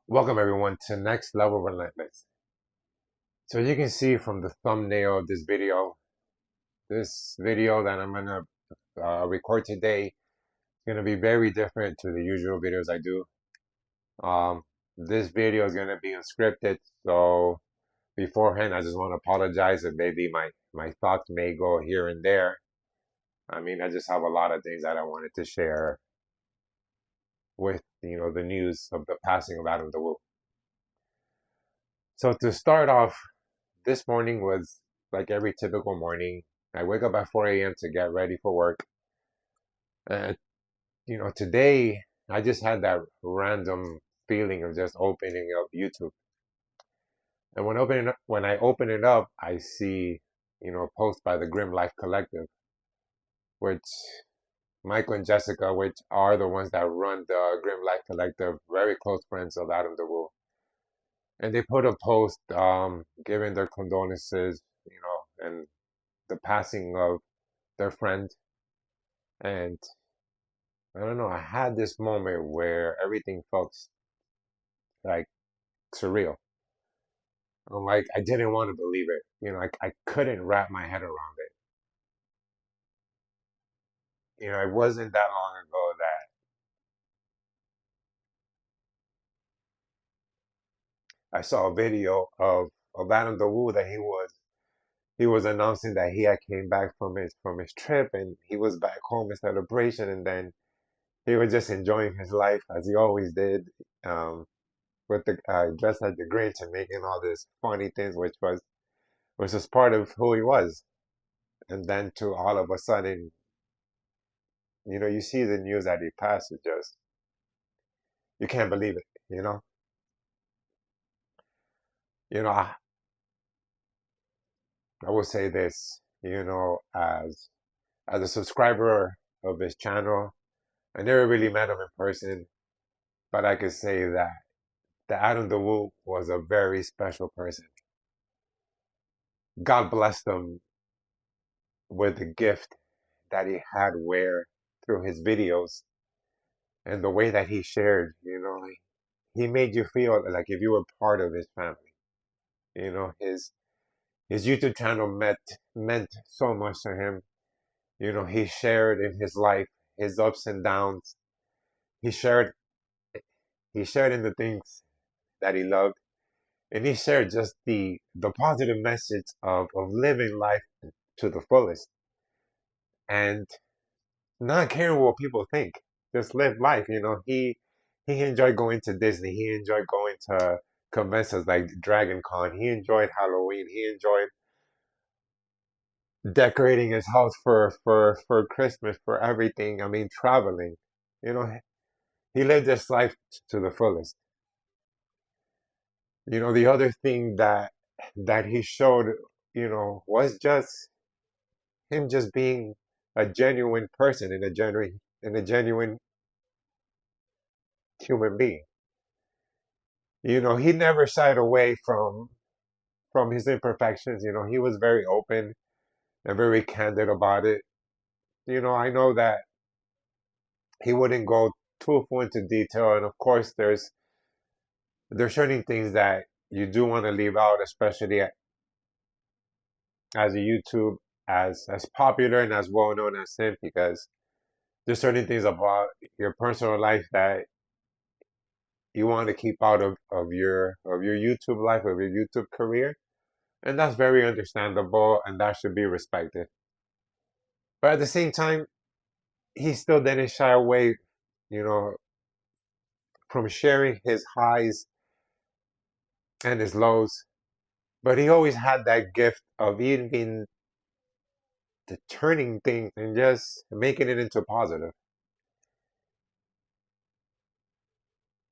Welcome everyone to Next Level Relentless. So you can see from the thumbnail of this video that I'm gonna record today is gonna be very different to the usual videos I do. This video is gonna be unscripted, so beforehand I just want to apologize if maybe my thoughts may go here and there. I mean, I just have a lot of things that I wanted to share with the news of the passing of Adam DeWolf. So to start off, this morning was like every typical morning. I wake up at 4 a.m. to get ready for work. And, today I just had that random feeling of just opening up YouTube. And when I open it up, I see, a post by the Grim Life Collective, which Michael and Jessica, which are the ones that run the Grim Life Collective, very close friends of Adam DeWolf. And they put a post giving their condolences, and the passing of their friend. And I don't know, I had this moment where everything felt like surreal. I'm like, I didn't want to believe it. I couldn't wrap my head around it. It wasn't that long ago that I saw a video of Adam DeWolf that he was announcing that he had came back from his trip, and he was back home in celebration, and then he was just enjoying his life as he always did, with the dressed like the Grinch and making all these funny things, which was part of who he was. And then to all of a sudden, you see the news that he passed. It just you can't believe it. I will say this. As a subscriber of his channel, I never really met him in person, but I could say that Adam DeWolf was a very special person. God blessed him with the gift that he had where through his videos and the way that he shared, he made you feel like if you were part of his family. His YouTube channel meant so much to him. He shared in his life, his ups and downs. He shared in the things that he loved. And he shared just the positive message of living life to the fullest. And not caring what people think. Just live life. He enjoyed going to Disney. He enjoyed going to conventions like Dragon Con. He enjoyed Halloween. He enjoyed decorating his house for Christmas, for everything. I mean, traveling. He lived his life to the fullest. The other thing that he showed, was just him just being a genuine person and a genuine human being. He never shied away from his imperfections. He was very open and very candid about it. I know that he wouldn't go too full into detail, and of course, there's certain things that you do want to leave out, especially as a YouTube as popular and as well known as him, because there's certain things about your personal life that you want to keep out of your YouTube life, of your YouTube career. And that's very understandable, and that should be respected. But at the same time, he still didn't shy away, you know, from sharing his highs and his lows. But he always had that gift of even the turning things and just making it into positive.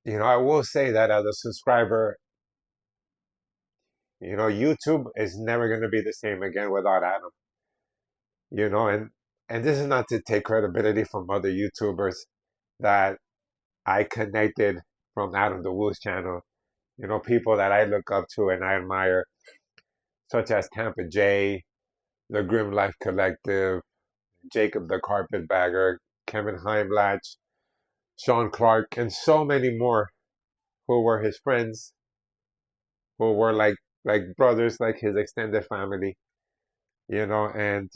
I will say that as a subscriber, YouTube is never going to be the same again without Adam. And this is not to take credibility from other YouTubers that I connected from Adam DeWolf's channel. People that I look up to and I admire, such as Tampa J, the Grim Life Collective, Jacob the Carpetbagger, Kevin Heimlach, Sean Clark, and so many more who were his friends, who were like brothers, like his extended family, and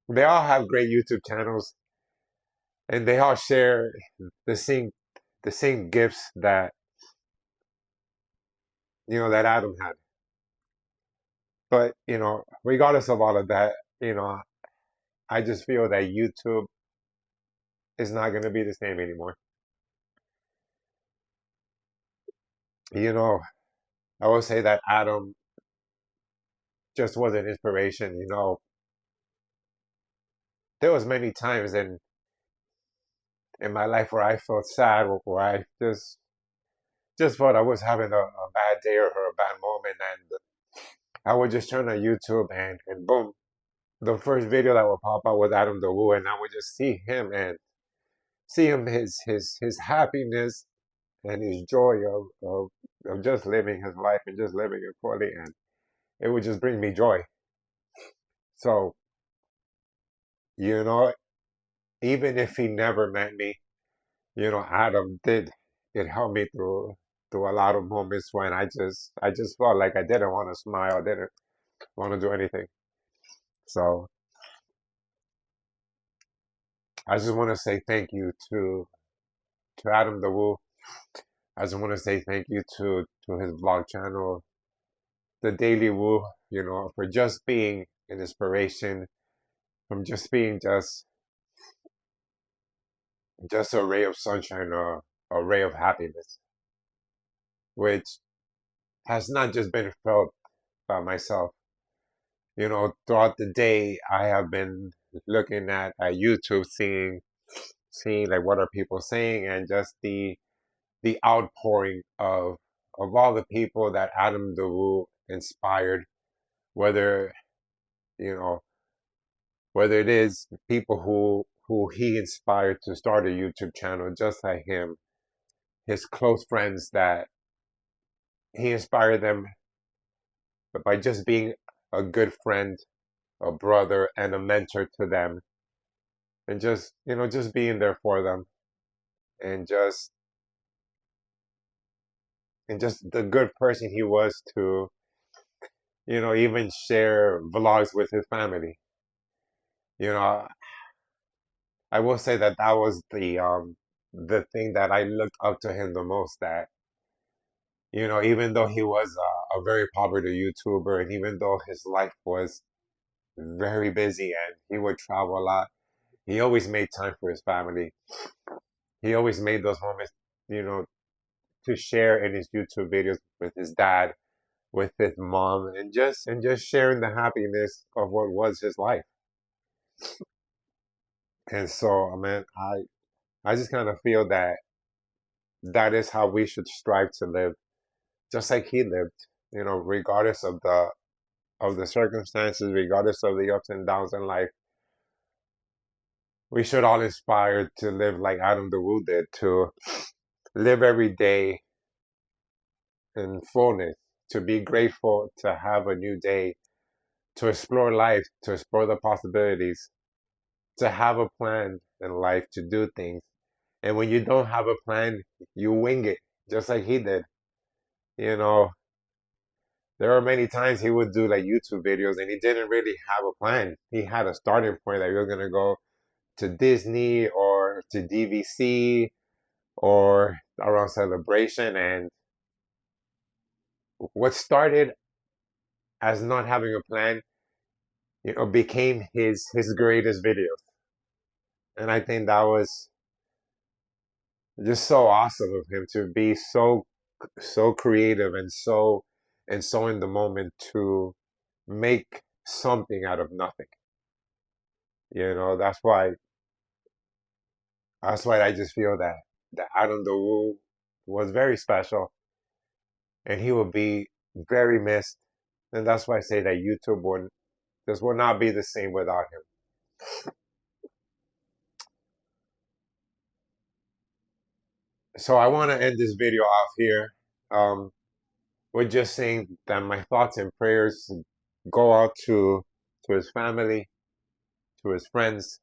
they all have great YouTube channels, and they all share the same the same gifts that Adam had. But regardless of all of that, you know, I just feel that YouTube is not going to be the same anymore. You know, I will say that Adam just was an inspiration. There was many times in my life where I felt sad, where I just thought I was having a bad day or a bad moment, and I would just turn on YouTube and boom, the first video that would pop up was Adam the Woo, and I would just see him and see him his happiness and his joy of just living his life and just living it fully, and it would just bring me joy. So, you know, even if he never met me, Adam did. It helped me through a lot of moments when I just felt like I didn't want to smile, didn't want to do anything. So I just want to say thank you to Adam the Woo. I just want to say thank you to his vlog channel, the Daily Woo, for just being an inspiration, from just being just a ray of sunshine, or a ray of happiness, which has not just been felt by myself. Throughout the day, I have been looking at YouTube, seeing like what are people saying, and just the outpouring of all the people that Adam DeWoo inspired, whether you know whether it is people who he inspired to start a YouTube channel just like him, his close friends that he inspired them by just being a good friend, a brother, and a mentor to them, and just being there for them, and just the good person he was to even share vlogs with his family. You know, I will say that that was the thing that I looked up to him the most. That even though he was a very popular YouTuber, and even though his life was very busy and he would travel a lot, he always made time for his family. He always made those moments, you know, to share in his YouTube videos with his dad, with his mom, and just sharing the happiness of what was his life. And so, man, I just kind of feel that that is how we should strive to live, just like he lived. Regardless of the circumstances, regardless of the ups and downs in life, we should all aspire to live like Adam the Woo did, to live every day in fullness, to be grateful to have a new day, to explore life, to explore the possibilities, to have a plan in life, to do things. And when you don't have a plan, you wing it, just like he did. You know, there are many times he would do like YouTube videos and he didn't really have a plan. He had a starting point that you're gonna go to Disney or to DVC or around Celebration, and what started as not having a plan, became his greatest videos. And I think that was just so awesome of him to be so creative and so in the moment to make something out of nothing. That's why I just feel that Adam the Woo was very special, and he will be very missed. And that's why I say that YouTube will not be the same without him. So I want to end this video off here. Um, with just saying that my thoughts and prayers go out to his family, to his friends,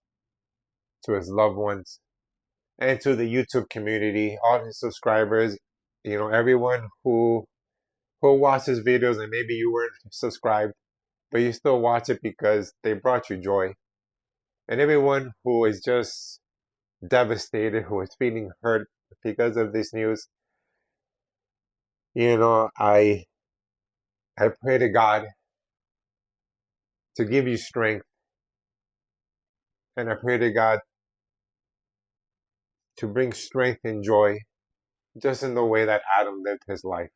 to his loved ones, and to the YouTube community, all his subscribers, everyone who watches videos and maybe you weren't subscribed, but you still watch it because they brought you joy. And everyone who is just devastated, who is feeling hurt because of this news, I pray to God to give you strength, and I pray to God to bring strength and joy, just in the way that Adam lived his life.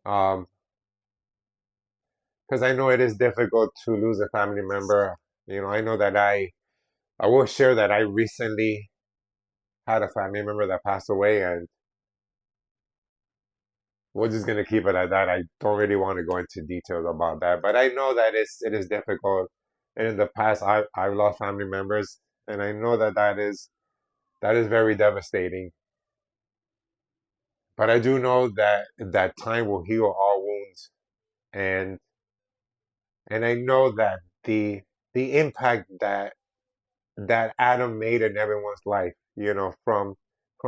Because I know it is difficult to lose a family member. I know that I will share that I recently had a family member that passed away, and we're just gonna keep it at that. I don't really want to go into details about that, but I know that it is difficult. And in the past, I've lost family members, and I know that that is very devastating. But I do know that time will heal all wounds, and I know that the impact that Adam made in everyone's life, from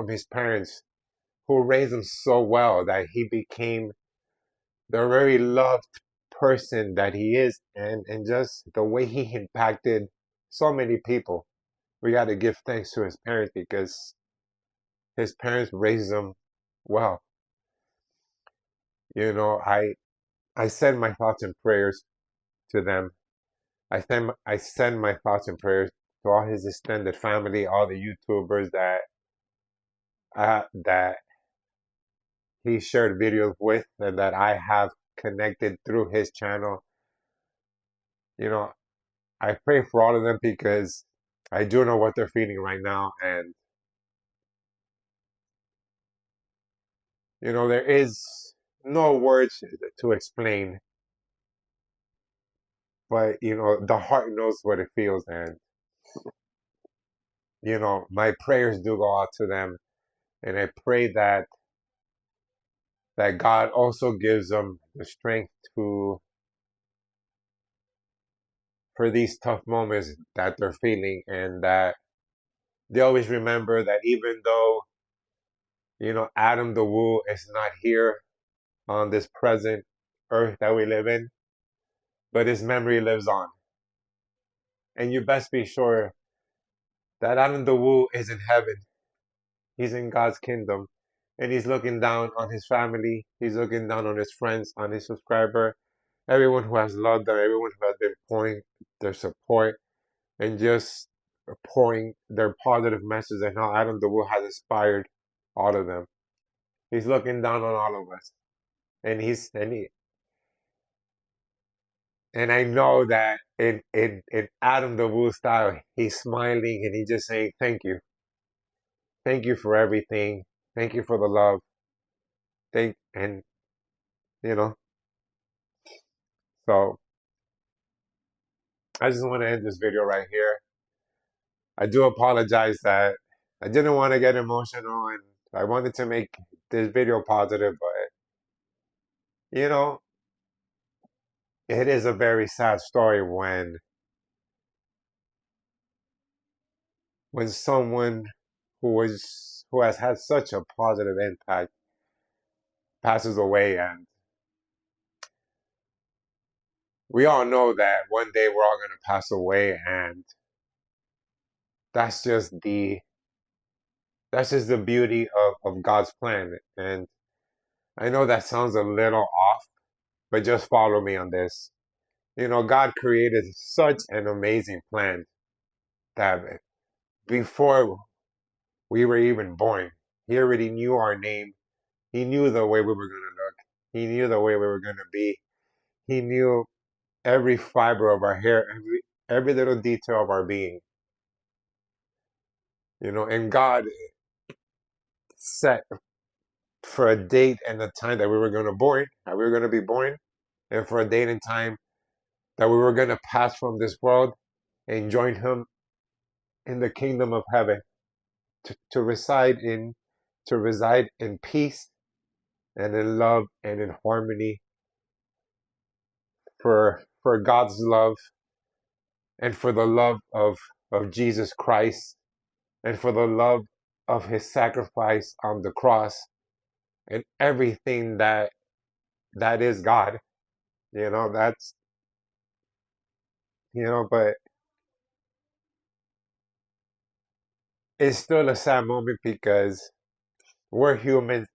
his parents who raised him so well that he became the very loved person that he is, and just the way he impacted so many people. We got to give thanks to his parents because his parents raised him well. I send my thoughts and prayers to them. I send my thoughts and prayers to all his extended family, all the YouTubers that he shared videos with and that I have connected through his channel. I pray for all of them because I do know what they're feeling right now, and there is no words to explain, but the heart knows what it feels, and my prayers do go out to them, and I pray that God also gives them the strength to for these tough moments that they're feeling, and that they always remember that even though Adam the Woo is not here on this present earth that we live in, but his memory lives on. And you best be sure that Adam the Woo is in heaven. He's in God's kingdom, and he's looking down on his family. He's looking down on his friends, on his subscriber, everyone who has loved them, everyone who has been pouring their support and just pouring their positive message, and how Adam the Woo has inspired all of them. He's looking down on all of us, and and I know that in Adam the Woo style, he's smiling and he's just saying thank you for everything, thank you for the love, and you know. So I just want to end this video right here. I do apologize that I didn't want to get emotional, and I wanted to make this video positive, but you know, it is a very sad story when someone who has had such a positive impact passes away. And we all know that one day we're all going to pass away, and that's just the beauty of God's plan. And I know that sounds a little off, but just follow me on this. God created such an amazing plan that before we were even born, he already knew our name. He knew the way we were going to look. He knew the way we were going to be. He knew every fiber of our hair, every little detail of our being. And God set for a date and a time that we were going to be born, and for a date and time that we were going to pass from this world and join him in the kingdom of heaven, to reside in peace and in love and in harmony, for God's love and for the love of Jesus Christ and for the love of his sacrifice on the cross and everything that is God. That's, but it's still a sad moment because we're human,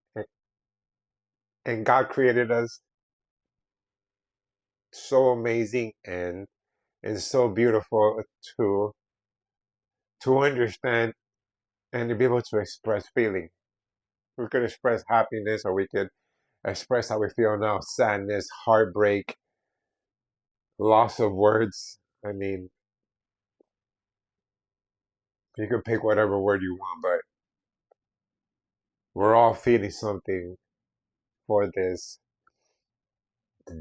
and God created us so amazing and so beautiful to understand and to be able to express feeling. We could express happiness, or we could express how we feel now: sadness, heartbreak, loss of words. I mean, you can pick whatever word you want, but we're all feeling something for this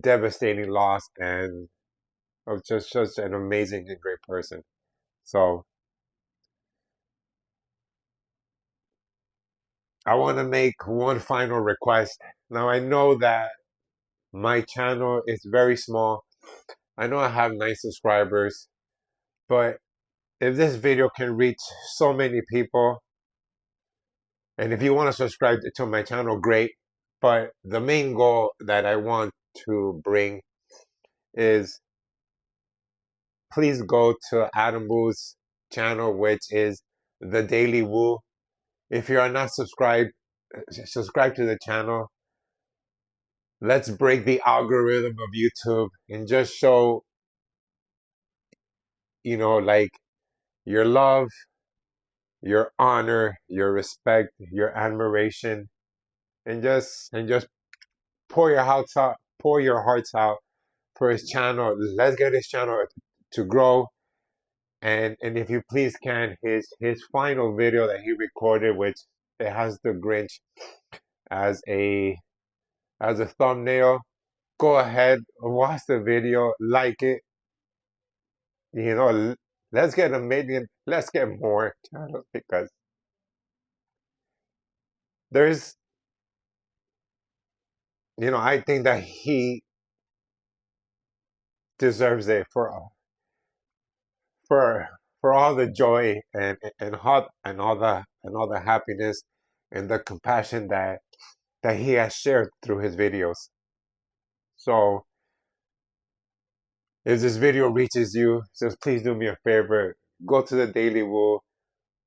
devastating loss and of just such an amazing and great person. So I want to make one final request. Now I know that my channel is very small. I know I have 9 subscribers, but if this video can reach so many people, and if you want to subscribe to my channel, great. But the main goal that I want to bring is, please go to Adam Woo's channel, which is The Daily Woo. If you are not subscribed, subscribe to the channel. Let's break the algorithm of YouTube and just show, like, your love, your honor, your respect, your admiration, and just pour your hearts out for his channel. Let's get his channel to grow. And if you please can, his final video that he recorded, which it has the Grinch as a thumbnail, go ahead, watch the video, like it. Let's get 1 million, let's get more channels, because there's, I think that he deserves it for for all the joy and all the happiness and the compassion that he has shared through his videos. So if this video reaches you, just please do me a favor. Go to the Daily Woo,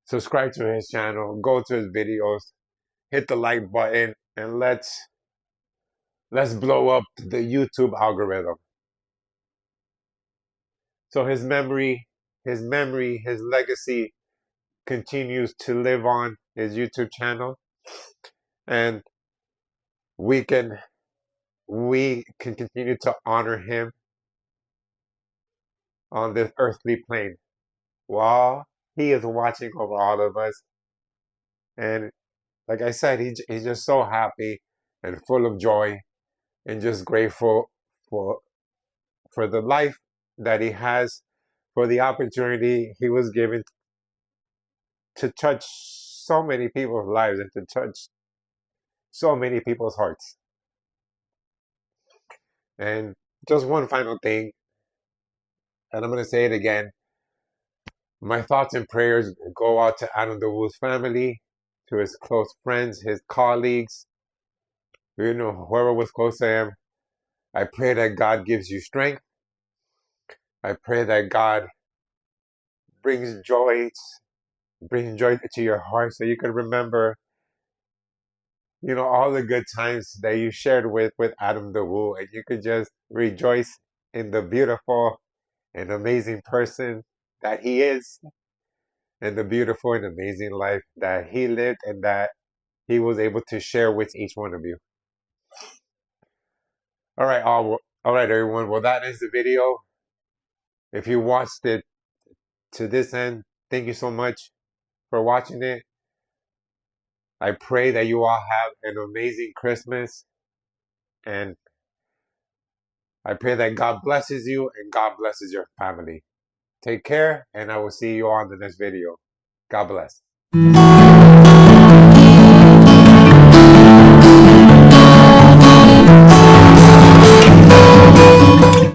subscribe to his channel, go to his videos, hit the like button, and let's blow up the YouTube algorithm. So his legacy continues to live on his YouTube channel, and we can continue to honor him on this earthly plane while he is watching over all of us. And like I said, he's just so happy and full of joy and just grateful for the life that he has, for the opportunity he was given to touch so many people's lives and to touch so many people's hearts. And just one final thing, and I'm going to say it again. My thoughts and prayers go out to Adam DeWoo's family, to his close friends, his colleagues, whoever was close to him. I pray that God gives you strength. I pray that God brings joy to your heart, so you can remember, all the good times that you shared with Adam DeWoo, and you could just rejoice in the beautiful and amazing person that he is, and the beautiful and amazing life that he lived and that he was able to share with each one of you. All right, everyone. Well, that is the video. If you watched it to this end, thank you so much for watching it. I pray that you all have an amazing Christmas, and I pray that God blesses you and God blesses your family. Take care, and I will see you on the next video. God bless.